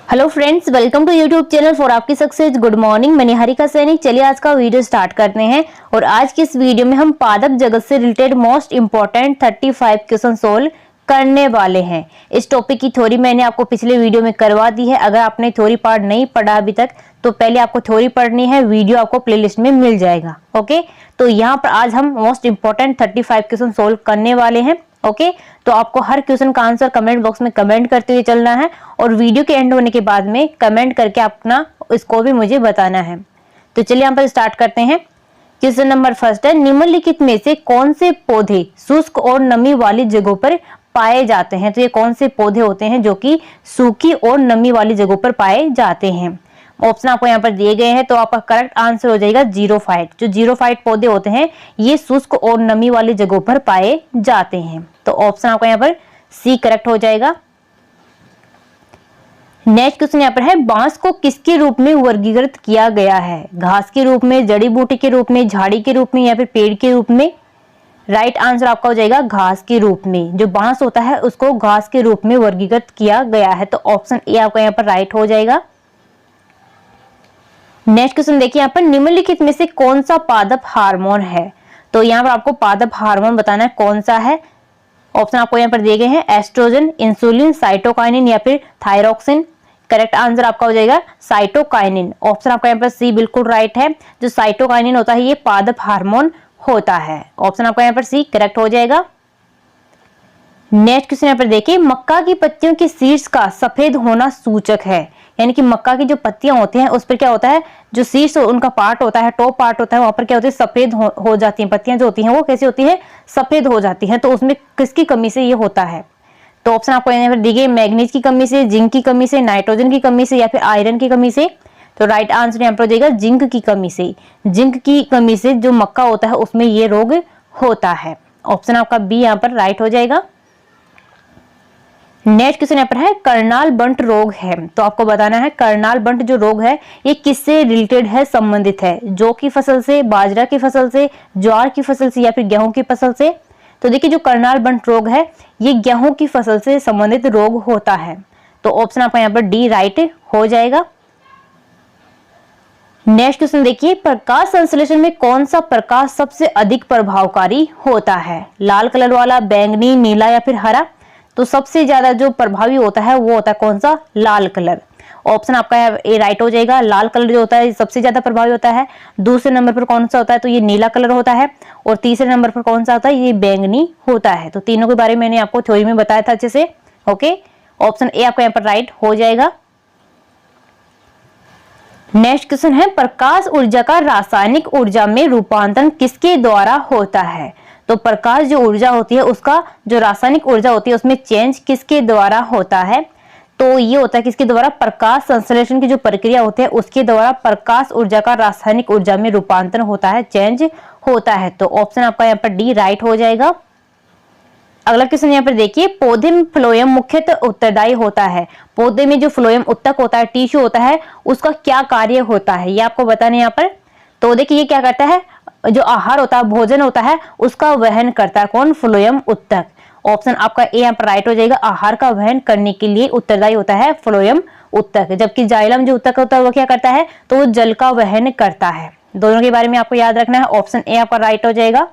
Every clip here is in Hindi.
Hello friends, welcome to YouTube channel for आपकी सक्सेस। गुड मॉर्निंग, मैं निहारिका सैनिक। चलिए आज का वीडियो स्टार्ट करते हैं। और आज की इस वीडियो में हम पादप जगत से related most important 35 question solve करने वाले हैं। इस टॉपिक की थ्योरी मैंने आपको पिछले वीडियो में करवा दी है। अगर आपने थ्योरी पार्ट नहीं पढ़ा अभी तक तो पहले आपको थ्योरी पढ़नी है, वीडियो आपको प्लेलिस्ट में मिल जाएगा। ओके, तो यहाँ पर आज हम मोस्ट इंपॉर्टेंट 35 क्वेश्चन सोल्व करने वाले हैं। ओके, तो आपको हर क्वेश्चन का आंसर कमेंट बॉक्स में कमेंट करते हुए चलना है और वीडियो के एंड होने के बाद में कमेंट करके अपना स्कोर भी मुझे बताना है। तो चलिए यहाँ पर स्टार्ट करते हैं। क्वेश्चन नंबर फर्स्ट है, निम्नलिखित में से कौन से पौधे शुष्क और नमी वाली जगहों पर पाए जाते हैं? तो ये कौन से पौधे होते हैं जो कि सूखी और नमी वाली जगहों पर पाए जाते हैं? ऑप्शन आपको यहाँ पर दिए गए हैं, तो आपका करेक्ट आंसर हो जाएगा जीरोफाइट। जो जीरोफाइट पौधे होते हैं ये शुष्क और नमी वाली जगहों पर पाए जाते हैं। तो ऑप्शन आपका यहाँ पर सी करेक्ट हो जाएगा। नेक्स्ट क्वेश्चन यहाँ पर है, बांस को किसके रूप में वर्गीकृत किया गया है? घास के रूप में, जड़ी बूटी के रूप में, झाड़ी के रूप में या फिर पेड़ के रूप में? राइट आंसर आपका हो जाएगा घास के रूप में। जो बांस होता है उसको घास के रूप में वर्गीकृत किया गया है। तो ऑप्शन ए आपका यहाँ पर राइट हो जाएगा। नेक्स्ट क्वेश्चन देखिए यहाँ पर, निम्नलिखित में से कौन सा पादप हार्मोन है? तो यहाँ पर आपको पादप हार्मोन बताना है कौन सा है। ऑप्शन आपको यहाँ पर दिए गए हैं, एस्ट्रोजन, इंसुलिन, साइटोकाइनिन या फिर थायरोक्सिन। करेक्ट आंसर आपका हो जाएगा साइटोकाइनिन। ऑप्शन आपका यहाँ पर सी बिल्कुल राइट है। जो साइटोकाइनिन होता है ये पादप हार्मोन होता है। ऑप्शन आपका यहाँ पर सी करेक्ट हो जाएगा। नेक्स्ट क्वेश्चन यहाँ पर देखिए, मक्का की पत्तियों के शीर्ष का सफेद होना सूचक है। यानी कि मक्का की जो पत्तियां होती हैं उस पर क्या होता है, जो शीर्ष उनका पार्ट होता है, टॉप पार्ट होता है, वहां पर क्या होती है, सफेद हो जाती हैं। पत्तियां जो होती हैं वो कैसी होती है, सफेद हो जाती हैं। तो उसमें किसकी कमी से ये होता है? तो ऑप्शन आपको यहाँ पर दिए, मैग्नीज की कमी से, जिंक की कमी से, नाइट्रोजन की कमी से या फिर आयरन की कमी से? तो राइट आंसर यहाँ पर हो जाएगा जिंक की कमी से। जिंक की कमी से जो मक्का होता है उसमें ये रोग होता है। ऑप्शन आपका बी यहाँ पर राइट हो जाएगा। नेक्स्ट क्वेश्चन यहाँ पर है, करनाल बंट रोग है। तो आपको बताना है करनाल बंट जो रोग है ये किससे रिलेटेड है, संबंधित है? जौ की फसल से, बाजरा की फसल से, ज्वार की फसल से या फिर गेहूं की फसल से? तो देखिए जो करनाल बंट रोग है ये गेहूं की फसल से संबंधित रोग होता है। तो ऑप्शन आपका यहाँ पर डी राइट हो जाएगा। नेक्स्ट क्वेश्चन देखिए, प्रकाश संश्लेषण में कौन सा प्रकाश सबसे अधिक प्रभावकारी होता है? लाल कलर वाला, बैंगनी, नीला या फिर हरा? तो सबसे ज्यादा जो प्रभावी होता है वो होता है कौन सा? लाल कलर। ऑप्शन आपका ए राइट हो जाएगा। लाल कलर जो होता है सबसे ज्यादा प्रभावी होता है। दूसरे नंबर पर कौन सा होता है? तो ये नीला कलर होता है। और तीसरे नंबर पर कौन सा होता है? ये बैंगनी होता है। तो तीनों के बारे में मैंने आपको थ्योरी में बताया था अच्छे से। ओके, ऑप्शन ए आपका यहाँ पर राइट हो जाएगा। नेक्स्ट क्वेश्चन है, प्रकाश ऊर्जा का रासायनिक ऊर्जा में रूपांतरण किसके द्वारा होता है? तो प्रकाश जो ऊर्जा होती है उसका जो रासायनिक ऊर्जा होती है उसमें चेंज किसके द्वारा होता है? तो ये होता है किसके द्वारा? प्रकाश संश्लेषण की जो प्रक्रिया होती है उसके द्वारा प्रकाश ऊर्जा का रासायनिक ऊर्जा में रूपांतरण होता है, चेंज होता है। तो ऑप्शन आपका यहाँ पर डी राइट हो जाएगा। अगला क्वेश्चन यहाँ पर देखिए, पौधे में फ्लोएम मुख्यतः उत्तरदायी होता है। पौधे में जो फ्लोएम उत्तक होता है, टिश्यू होता है, उसका क्या कार्य होता है ये आपको बताना है यहाँ पर। तो देखिए ये क्या करता है, जो आहार होता है, भोजन होता है, उसका वहन करता है कौन? फ्लोएम उत्तक। ऑप्शन आपका ए यहाँ पर राइट हो जाएगा। आहार का वहन करने के लिए उत्तरदायी होता है फ्लोएम उत्तक। जबकि जाइलम जो उत्तक होता है वो क्या करता है? तो वो जल का वहन करता है। दोनों के बारे में आपको याद रखना है। ऑप्शन ए आपका राइट हो जाएगा।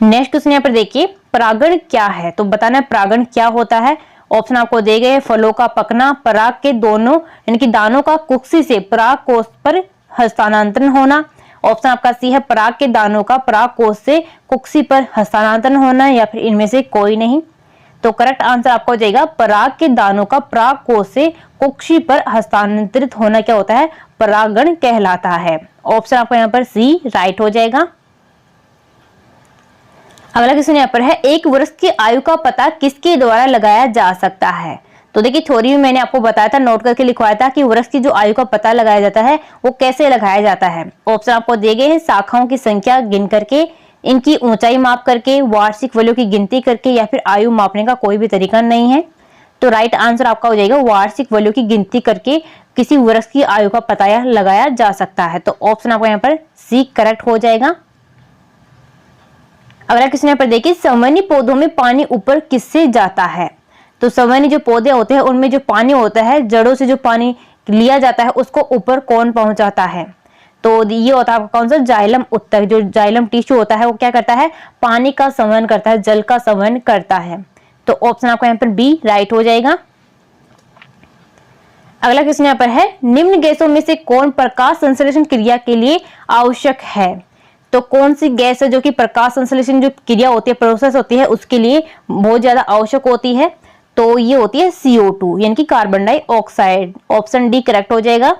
नेक्स्ट क्वेश्चन यहाँ पर देखिए, परागण क्या है? तो बताना है परागण क्या होता है। ऑप्शन आपको दिए गए, फलों का पकना, पराग के दोनों यानी कि दानों का कुक्षी से पराग कोष पर हस्तांतरण होना। ऑप्शन आपका सी है, पराग के दानों का पराग कोष से कुक्षी पर हस्तांतरण होना या फिर इनमें से कोई नहीं? तो करेक्ट आंसर आपका हो जाएगा, पराग के दानों का पराग कोष से कुक्षी पर हस्तांतरित होना क्या होता है? परागण कहलाता है। ऑप्शन आपका यहाँ पर सी राइट हो जाएगा। अगला क्वेश्चन यहाँ पर है, एक वर्ष की आयु का पता किसके द्वारा लगाया जा सकता है? तो देखिए थ्योरी में मैंने आपको बताया था, नोट करके लिखवाया था कि वर्ष की जो आयु का पता लगाया जाता है वो कैसे लगाया जाता है। ऑप्शन आपको दिए गए हैं, शाखाओं की संख्या गिन करके, इनकी ऊंचाई माप करके, वार्षिक वलयों की गिनती करके या फिर आयु मापने का कोई भी तरीका नहीं है। तो राइट आंसर आपका हो जाएगा, वार्षिक वलयों की गिनती करके किसी वर्ष की आयु का पता लगाया जा सकता है। तो ऑप्शन आपका यहाँ पर सी करेक्ट हो जाएगा। अगला क्वेश्चन यहाँ पर देखिए, सामान्य पौधों में पानी ऊपर किससे जाता है? तो सवर्ण जो पौधे होते हैं उनमें जो पानी होता है, जड़ों से जो पानी लिया जाता है उसको ऊपर कौन पहुंचाता है? तो ये होता है आपका कौन सा? जाइलम उत्तक। जो जाइलम टिश्यू होता है वो क्या करता है? पानी का संवहन करता है, जल का संवहन करता है। तो ऑप्शन आपका यहाँ पर बी राइट हो जाएगा। अगला क्वेश्चन यहाँ पर है, निम्न गैसों में से कौन प्रकाश संश्लेषण क्रिया के लिए आवश्यक है? तो कौन सी गैस है जो कि प्रकाश संश्लेषण जो क्रिया होती है, प्रोसेस होती है, उसके लिए बहुत ज्यादा आवश्यक होती है? तो ये होती है CO2 यानी कि carbon dioxide. Option D correct हो जाएगा।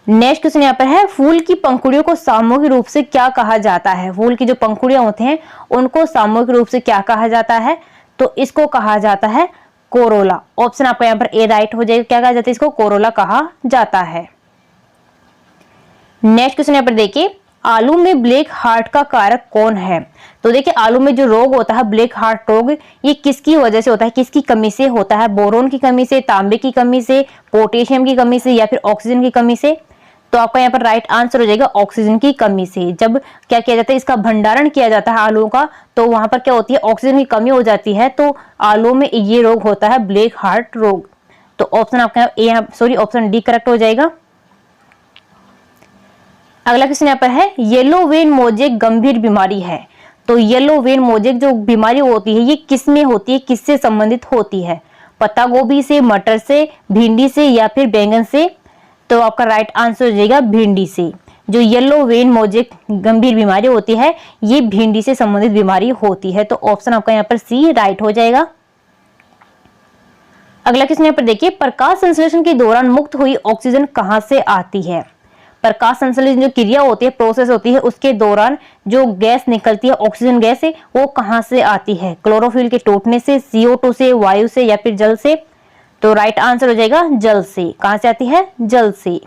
नेक्स्ट क्वेश्चन यहाँ पर है, फूल की पंखुड़ियों को सामूहिक रूप से क्या कहा जाता है? फूल की जो पंखुड़ियां होती हैं उनको सामूहिक रूप से क्या कहा जाता है? तो इसको कहा जाता है कोरोला। ऑप्शन आपका यहाँ पर ए राइट हो जाएगा। क्या कहा जाता है इसको? कोरोला कहा जाता है। नेक्स्ट क्वेश्चन यहाँ पर देखिए, आलू में ब्लैक हार्ट का कारक कौन है? तो देखिए आलू में जो रोग होता है ब्लैक हार्ट रोग, ये किसकी वजह से होता है, किसकी कमी से होता है? बोरोन की कमी से, तांबे की कमी से, पोटेशियम की कमी से या फिर ऑक्सीजन की कमी से? तो आपका यहाँ पर राइट आंसर हो जाएगा ऑक्सीजन की कमी से। जब क्या किया जाता है, इसका भंडारण किया जाता है आलू का, तो वहां पर क्या होती है, ऑक्सीजन की कमी हो जाती है, तो आलू में ये रोग होता है ब्लैक हार्ट रोग। तो ऑप्शन आपका ऑप्शन डी करेक्ट हो जाएगा। अगला क्वेश्चन यहाँ पर है, येलो वेन मोजेक गंभीर बीमारी है। तो येलो वेन मोजेक जो बीमारी होती है ये किस में होती है, किससे संबंधित होती है? पत्ता गोभी से, मटर से, भिंडी से या फिर बैंगन से? तो आपका राइट आंसर हो जाएगा भिंडी से। जो येलो वेन मोजेक गंभीर बीमारी होती है ये भिंडी से संबंधित बीमारी होती है। तो ऑप्शन आपका यहाँ पर सी राइट हो जाएगा। अगला क्वेश्चन यहाँ पर देखिए, प्रकाश संश्लेषण के दौरान मुक्त हुई ऑक्सीजन कहां से आती है? प्रकाश संश्लेषण जो क्रिया होती है, प्रोसेस होती है, उसके दौरान जो गैस निकलती है, ऑक्सीजन गैस है, वो कहां से आती है? क्लोरोफिल के टूटने से, CO2 से, वायु से या फिर जल से? तो राइट आंसर हो जाएगा जल से। कहां से आती है? जल से।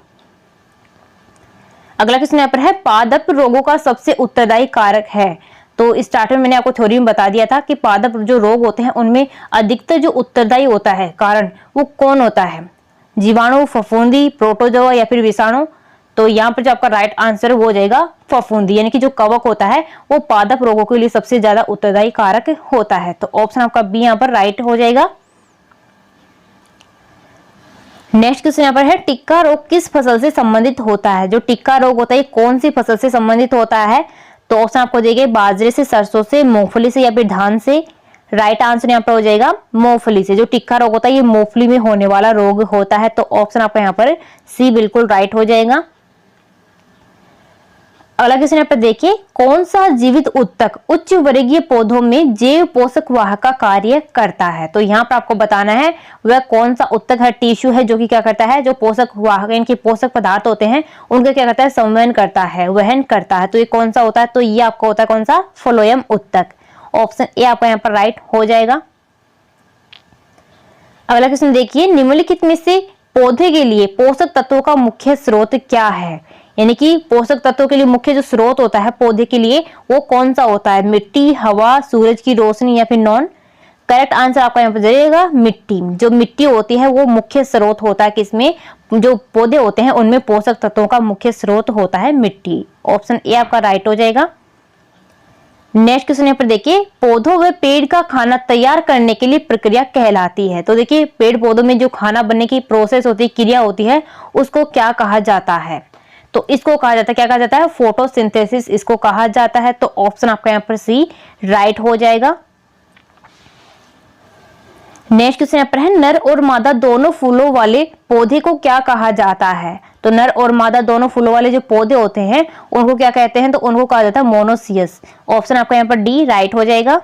अगला क्वेश्चन यहाँ पर है, पादप रोगों का सबसे उत्तरदायी कारक है। तो स्टार्ट में मैंने आपको थ्योरी में बता दिया था कि पादप जो रोग होते हैं उनमें अधिकतर जो उत्तरदायी होता है कारण, वो कौन होता है? जीवाणु, फफूंदी, प्रोटोजोआ या फिर विषाणु? तो यहाँ पर जो आपका राइट आंसर वो हो जाएगा फफूंदी, यानी कि जो कवक होता है वो पादप रोगों के लिए सबसे ज्यादा उत्तरदायी कारक होता है। तो ऑप्शन आपका बी यहाँ पर राइट हो जाएगा। नेक्स्ट क्वेश्चन यहाँ पर है, टिक्का रोग किस फसल से संबंधित होता है? जो टिक्का रोग होता है कौन सी फसल से संबंधित होता है? तो ऑप्शन आपको देंगे बाजरे से, सरसों से, मूंगफली से या फिर धान से? राइट आंसर यहाँ पर हो जाएगा मूंगफली से। जो टिक्का रोग होता है ये मूंगफली में होने वाला रोग होता है। तो ऑप्शन आपका यहाँ पर सी बिल्कुल राइट हो जाएगा। अगला क्वेश्चन यहाँ पर देखिए, कौन सा जीवित उत्तक उच्च वर्गीय पौधों में जैव पोषक वाहक का कार्य करता है? तो यहाँ पर आपको बताना है वह कौन सा उत्तक है, टिश्यू है, जो कि क्या करता है, जो पोषक वाहक इनके पोषक पदार्थ होते हैं उनका क्या करता है, संवहन करता है, वहन करता है। तो ये कौन सा होता है? तो ये आपका होता है कौन सा? फ्लोएम उत्तक। ऑप्शन ए आपका यहाँ पर राइट हो जाएगा। अगला क्वेश्चन देखिए, निम्नलिखित में से पौधे के लिए पोषक तत्वों का मुख्य स्रोत क्या है? यानी कि पोषक तत्वों के लिए मुख्य जो स्रोत होता है पौधे के लिए वो कौन सा होता है? मिट्टी, हवा, सूरज की रोशनी या फिर नॉन? करेक्ट आंसर आपका यहाँ पर जाएगा मिट्टी। जो मिट्टी होती है वो मुख्य स्रोत होता है किसमें? जो पौधे होते हैं उनमें पोषक तत्वों का मुख्य स्रोत होता है मिट्टी। ऑप्शन ए आपका राइट हो जाएगा। नेक्स्ट क्वेश्चन यहाँ पर देखिए, पौधों व पेड़ का खाना तैयार करने के लिए प्रक्रिया कहलाती है। तो देखिए पेड़ पौधों में जो खाना बनने की प्रोसेस होती है, क्रिया होती है, उसको क्या कहा जाता है? तो इसको कहा जाता है, क्या कहा जाता है? फोटोसिंथेसिस इसको कहा जाता है। तो ऑप्शन आपका यहाँ पर सी राइट हो जाएगा। नेक्स्ट क्वेश्चन यहाँ पर है, नर और मादा दोनों फूलों वाले पौधे को क्या कहा जाता है? तो नर और मादा दोनों फूलों वाले जो पौधे होते हैं उनको क्या कहते हैं? तो उनको कहा जाता है मोनोसियस। ऑप्शन आपका यहाँ पर डी राइट हो जाएगा।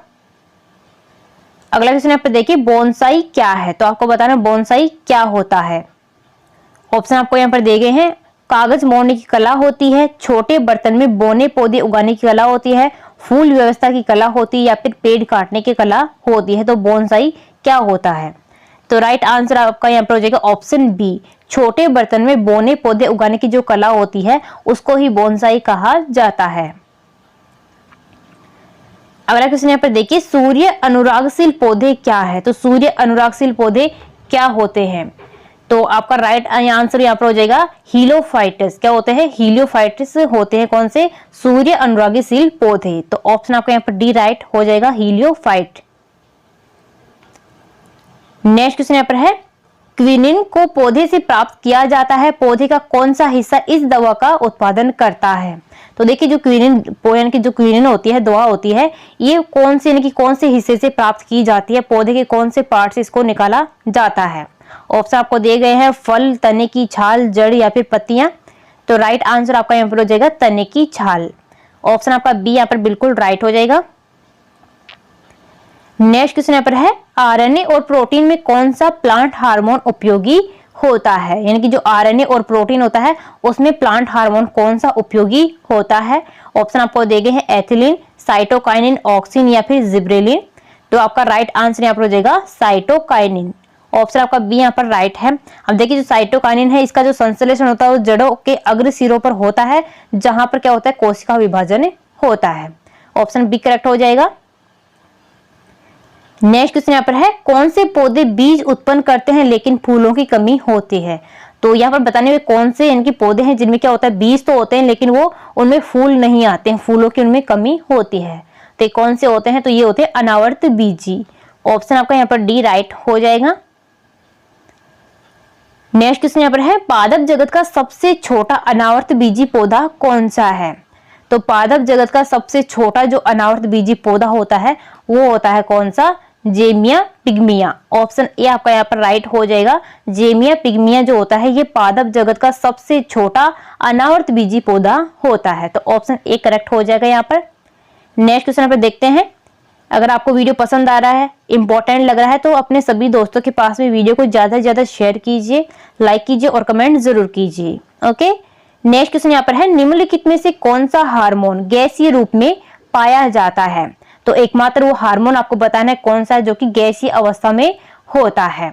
अगला क्वेश्चन यहाँ पर देखिए, बोनसाई क्या है? तो आपको बताना बोनसाई क्या होता है। ऑप्शन आपको यहाँ पर दिए गए हैं, कागज मोड़ने की कला होती है, छोटे बर्तन में बोने पौधे उगाने की कला होती है, फूल व्यवस्था की कला होती है या फिर पेड़ काटने की कला होती है। तो बोनसाई क्या होता है? तो राइट आंसर आपका यहाँ पर हो जाएगा ऑप्शन बी, छोटे बर्तन में बोने पौधे उगाने की जो कला होती है उसको ही बोनसाई कहा जाता है। अगला क्वेश्चन यहाँ पर देखिए, सूर्य अनुरागशील पौधे क्या है? तो सूर्य अनुरागशील पौधे क्या होते हैं? तो आपका राइट आंसर यहाँ पर हो जाएगा हीलियोफाइट्स। क्या होते हैं? हीलियोफाइट्स होते हैं कौन से? सूर्य अनुरागशील पौधे। तो ऑप्शन आपका यहाँ पर डी राइट हो जाएगा हीलियोफाइट। नेक्स्ट क्वेश्चन यहाँ पर है, क्विनिन को पौधे से प्राप्त किया जाता है, पौधे का कौन सा हिस्सा इस दवा का उत्पादन करता है। तो देखिए जो क्विनिन यानी कि जो क्विनिन होती है, दवा होती है, ये कौन से यानी कि कौन से हिस्से से प्राप्त की जाती है, पौधे के कौन से पार्ट से इसको निकाला जाता है। ऑप्शन आपको दिए गए हैं, फल, तने की छाल, जड़ या फिर पत्तियां। तो राइट आंसर आपका यहाँ पर हो जाएगा तने की छाल। ऑप्शन आपका बी यहाँ पर बिल्कुल राइट हो जाएगा। नेक्स्ट क्वेश्चन यहाँ पर है, आरएनए और प्रोटीन में कौन सा प्लांट हार्मोन उपयोगी होता है, यानी कि जो आरएनए और प्रोटीन होता है उसमें प्लांट हार्मोन कौन सा उपयोगी होता है। ऑप्शन आपको दिए गए हैं, एथिलीन, साइटोकाइनिन, ऑक्सिन या फिर जिब्रेलिन। तो आपका राइट आंसर यहाँ पर हो जाएगा साइटोकाइनिन। ऑप्शन आपका बी यहाँ पर राइट है। अब देखिए जो साइटोकाइनिन है, इसका जो संश्लेषण होता है वो जड़ों के अग्र सिरों पर होता है, जहां पर क्या होता है, कोशिका विभाजन होता है। ऑप्शन बी करेक्ट हो जाएगा। नेक्स्ट क्वेश्चन यहाँ पर है, कौन से पौधे बीज उत्पन्न करते हैं लेकिन फूलों की कमी होती है। तो यहाँ पर बताने में कौन से इनके पौधे हैं जिनमें क्या होता है, बीज तो होते हैं लेकिन वो उनमें फूल नहीं आते हैं, फूलों की उनमें कमी होती है। तो कौन से होते हैं, तो ये होते हैं अनावर्त बीजी। ऑप्शन आपका यहाँ पर डी राइट हो जाएगा। नेक्स्ट क्वेश्चन यहाँ पर है, पादप जगत का सबसे छोटा अनावर्त बीजी पौधा कौन सा है। तो पादप जगत का सबसे छोटा जो अनावर्त बीजी पौधा होता है वो होता है कौन सा, जेमिया पिग्मिया। ऑप्शन ए आपका यहाँ पर राइट हो जाएगा। जेमिया पिग्मिया जो होता है ये पादप जगत का सबसे छोटा अनावर्त बीजी पौधा होता है। तो ऑप्शन ए करेक्ट हो जाएगा यहाँ पर। नेक्स्ट क्वेश्चन पर देखते हैं, अगर आपको वीडियो पसंद आ रहा है, इंपॉर्टेंट लग रहा है, तो अपने सभी दोस्तों के पास में वीडियो को ज्यादा से ज्यादा शेयर कीजिए, लाइक कीजिए और कमेंट जरूर कीजिए। ओके, नेक्स्ट क्वेश्चन यहाँ पर है, निम्नलिखित में से कौन सा हार्मोन गैसीय रूप में पाया जाता है। तो एकमात्र वो हार्मोन आपको बताना है कौन सा है जो कि गैसीय अवस्था में होता है।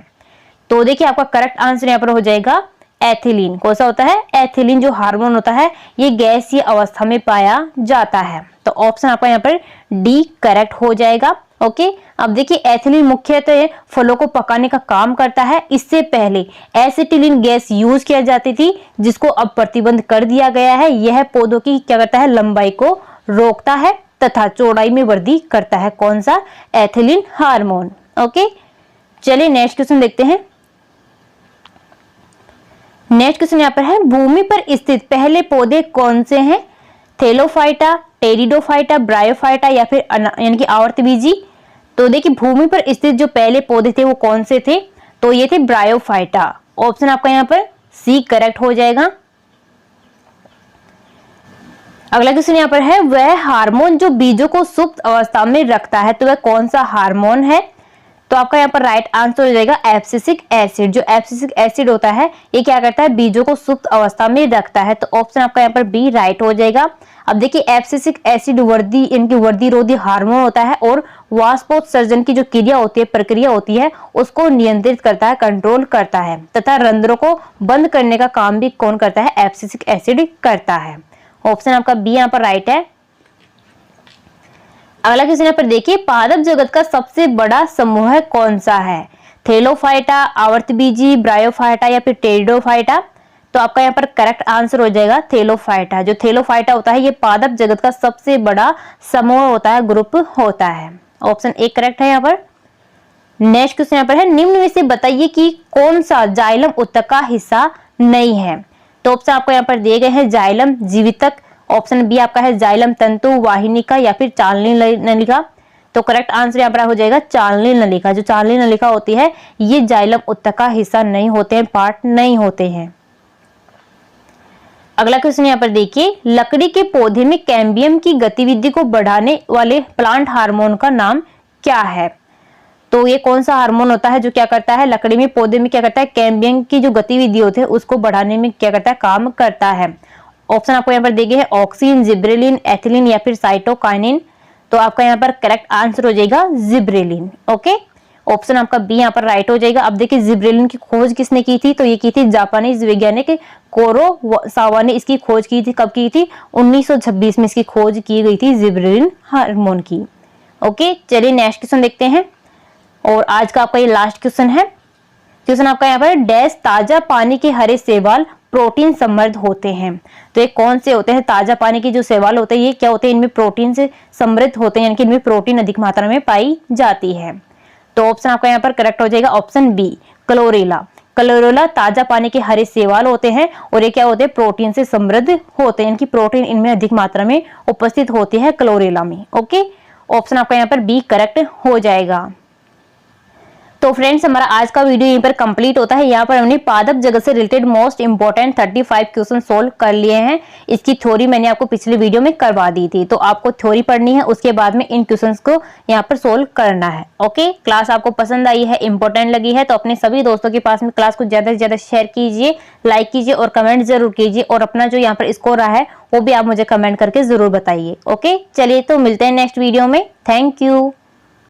तो देखिए आपका करेक्ट आंसर यहाँ पर हो जाएगा एथिलीन। कौन सा होता है, एथिलीन जो हार्मोन होता है ये गैसीय अवस्था में पाया जाता है। तो ऑप्शन आपका यहाँ पर डी करेक्ट हो जाएगा। ओके, अब देखिए एथिलीन मुख्यतः फलों को पकाने का काम करता है। इससे पहले एसिटिलीन गैस यूज किया जाती थी, जिसको अब प्रतिबंध कर दिया गया है। यह पौधों की क्या करता है, लंबाई को रोकता है तथा चौड़ाई में वृद्धि करता है। कौन सा, एथिलीन हार्मोन। ओके, चलिए नेक्स्ट क्वेश्चन देखते हैं। नेक्स्ट क्वेश्चन यहाँ पर है, भूमि पर स्थित पहले पौधे कौन से हैं। थेलोफाइटा, टेरिडोफाइटा, ब्रायोफाइटा या फिर यानी कि आवर्तबीजी। तो देखिए भूमि पर स्थित जो पहले पौधे थे वो कौन से थे, तो ये थे ब्रायोफाइटा। ऑप्शन आपका यहाँ पर सी करेक्ट हो जाएगा। अगला क्वेश्चन यहाँ पर है, वह हार्मोन जो बीजों को सुप्त अवस्था में रखता है, तो वह कौन सा हार्मोन है। तो आपका यहाँ पर राइट आंसर हो जाएगा एब्सिसिक एसिड। जो एब्सिसिक एसिड होता है ये क्या करता है, बीजों को सुप्त अवस्था में रखता है। तो ऑप्शन आपका यहाँ पर बी राइट हो जाएगा। अब देखिए एब्सिसिक एसिड वृद्धि इनकी वृद्धि रोधी हार्मोन होता है और वाष्पोत्सर्जन की जो क्रिया होती है, प्रक्रिया होती है, उसको नियंत्रित करता है, कंट्रोल करता है तथा रंध्रों को बंद करने का काम भी कौन करता है, एब्सिसिक एसिड करता है। ऑप्शन आपका बी यहाँ पर राइट है। अगला क्वेश्चन यहाँ पर देखिए, पादप जगत का सबसे बड़ा समूह कौन सा है। थेलोफाइटा, आवर्तबीजी, ब्रायोफाइटा या फिर टेरिडोफाइटा। तो आपका यहाँ पर करेक्ट आंसर हो जाएगा थेलोफाइटा। जो थेलोफाइटा होता है ये पादप जगत का सबसे बड़ा समूह होता है, ग्रुप होता है। ऑप्शन ए करेक्ट है यहाँ पर। नेक्स्ट क्वेश्चन यहाँ पर है, निम्न में से बताइए कि कौन सा जाइलम उत्तक का हिस्सा नहीं है। तो ऑप्शन आपको यहाँ पर दिए गए हैं, जाइलम जीवितक। ऑप्शन बी आपका है जाइलम तंतु वाहिनिका या फिर चालनी नलिका। तो करेक्ट आंसर यहाँ पर हो जाएगा चालनी नलिका। जो चालनी नलिका होती है ये जाइलम उत्तक का हिस्सा नहीं होते हैं, पार्ट नहीं होते हैं। अगला क्वेश्चन यहाँ पर देखिए, लकड़ी के पौधे में कैम्बियम की गतिविधि को बढ़ाने वाले प्लांट हार्मोन का नाम क्या है। तो ये कौन सा हार्मोन होता है जो क्या करता है, लकड़ी में पौधे में क्या करता है, कैम्बियम की जो गतिविधि होती है उसको बढ़ाने में क्या करता है, काम करता है। ऑप्शन आपको यहाँ पर दिए गए हैं, ऑक्सिन, जिब्रेलिन, एथिलीन या फिर साइटोकाइनिन। तो आपका यहाँ पर करेक्ट आंसर हो जाएगा जिब्रेलिन। ओके, ऑप्शन आपका बी यहाँ पर राइट हो जाएगा। अब देखिए जिब्रेलिन की खोज किसने की थी, तो ये की थी जापानीज वैज्ञानिक कुरोसावा ने इसकी खोज की थी। कब की थी, 1926 में इसकी खोज की गई थी जिब्रेलिन हार्मोन की। ओके, चलिए नेक्स्ट क्वेश्चन देखते हैं और आज का आपका ये लास्ट क्वेश्चन है। क्वेश्चन आपका यहाँ पर, डैश ताजा पानी के हरे शैवाल प्रोटीन समृद्ध होते हैं। तो ये कौन से होते हैं, ताजा पानी के जो शैवाल होते हैं ये क्या होते हैं, इनमें प्रोटीन से समृद्ध होते हैं, यानी कि इनमें प्रोटीन अधिक मात्रा में पाई जाती है। तो ऑप्शन आपका यहाँ पर करेक्ट हो जाएगा ऑप्शन बी, क्लोरेला। क्लोरेला ताजा पानी के हरे शैवाल होते हैं और ये क्या होते हैं, प्रोटीन से समृद्ध होते हैं, इनकी प्रोटीन इनमें अधिक मात्रा में उपस्थित होती है क्लोरेला में। ओके, ऑप्शन आपका यहाँ पर बी करेक्ट हो जाएगा। तो फ्रेंड्स हमारा आज का वीडियो यहीं पर कंप्लीट होता है। यहाँ पर हमने पादप जगत से related most important 35 question solve कर लिए हैं। इसकी थ्योरी मैंने आपको पिछले वीडियो में करवा दी थी, तो आपको थ्योरी पढ़नी है, उसके बाद में इन क्वेश्चंस को यहाँ पर सोल्व करना है। ओके, क्लास आपको पसंद आई है, इंपॉर्टेंट लगी है, तो अपने सभी दोस्तों के पास में क्लास को ज्यादा से ज्यादा शेयर कीजिए, लाइक कीजिए और कमेंट जरूर कीजिए, और अपना जो यहाँ पर स्कोर रहा है वो भी आप मुझे कमेंट करके जरूर बताइए। ओके, चलिए तो मिलते हैं नेक्स्ट वीडियो में। Thank you.